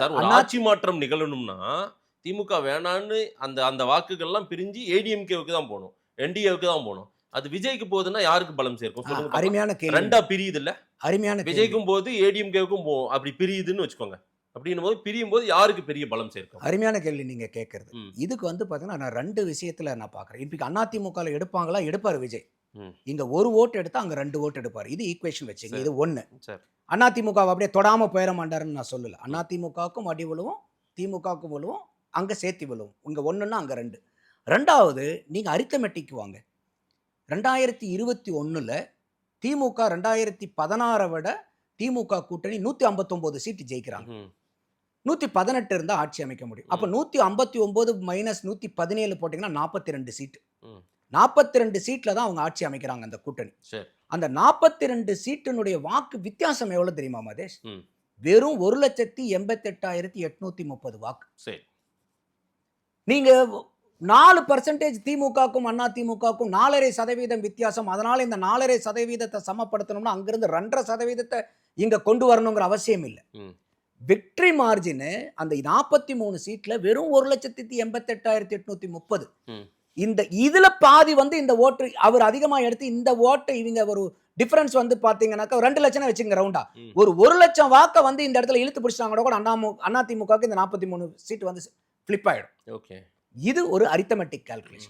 Sir ஒரு ஆட்சி மாற்றம் நிகழணும்னா திமுக வேணான்னு அந்த அந்த வாக்குகள்லாம் பிரிஞ்சு ஏடிஎம்கேவுக்கு தான் போகணும், என்டிஏவுக்கு தான் போகணும். அது விஜய்க்கு போகுதுன்னா யாருக்கு பலம் சேர்க்கும் சொல்லுங்க பார்க்கலாம். அருமையான கேள்வி. ரெண்டா பிரியுது இல்ல, அருமையான கேள்வி. விஜய்க்கும் போது ஏடிஎம்கேவுக்கும் போகும். அப்படி பிரியுதுன்னு வச்சுக்கோங்க. அப்படின்னும் போது பிரியும் போது யாருக்கு பெரிய பலம் சேர்க்கும்? அருமையான கேள்வி நீங்க கேட்கறது. இதுக்கு வந்து பாத்தீங்கன்னா நான் 2 விஷயத்துல நான் பார்க்குறேன். இப்ப அதிமுகல எடுப்பாங்களா? எடுப்பாரு விஜய். இங்க 1 ஓட்டு எடுத்தா அங்க 2 ஓட்டு எடுப்பாரு. இது ஈக்குவேஷன் வச்சுங்க. இது 1. சரி. அதிமுகவை அப்படியே தொடாம போயிட மாட்டாருன்னு நான் சொல்லல. அதிமுகவுக்கும் அடி விழுவும், திமுகவுக்கும் விழுவும், அங்க சேர்த்து விழுவும். இங்க 1ன்னா அங்க 2. 2வது நீங்க அரித்தமெட்டிக் வாங்க. 2021ல திமுக 2016 விட திமுக கூட்டணி 159 சீட்டு ஜெயிக்கிறாங்க. 118 இருந்தா ஆட்சி அமைக்க முடியும். அப்ப 159 மைனஸ் 117 போட்டீங்கன்னா 42 சீட்டு. 42 சீட்ல தான் அவங்க ஆட்சி அமைக்கிறாங்க அந்த கூட்டணி. அந்த 42 சீட்டினுடைய வாக்கு வித்தியாசம் எவ்வளவு தெரியுமா மதேஷ்? வெறும் 1,88,830 வாக்கு. நீங்க 4% திமுகவுக்கும் அதிமுகவுக்கும் 4.5% வித்தியாசம். அதனால இந்த 4.5% சமப்படுத்தணும்னா அங்கிருந்து 2.5% இங்க கொண்டு வரணுங்கிற அவசியம் இல்லை. விக்டரி மார்ஜின் அந்த 43 சீட்ல வெறும் 1,88,830. இந்த இதுல பாதி வந்து இந்த ஓட்டு அவர் அதிகமா எடுத்து இந்த ஓட்டை இவங்க ஒரு டிஃபரன்ஸ் வந்து பாத்தீங்கன்னாக்கா 2 லட்சம் வச்சுங்க ரவுண்டா. ஒரு 1 லட்சம் வாக்க வந்து இந்த இடத்துல இழுத்து பிடிச்சாங்க கூட அதிமுகவுக்கு இந்த 43 சீட் வந்து ஃபிளிப் ஆயிடும். இது ஒரு அரித்தமெட்டிக் கால்குலேஷன்.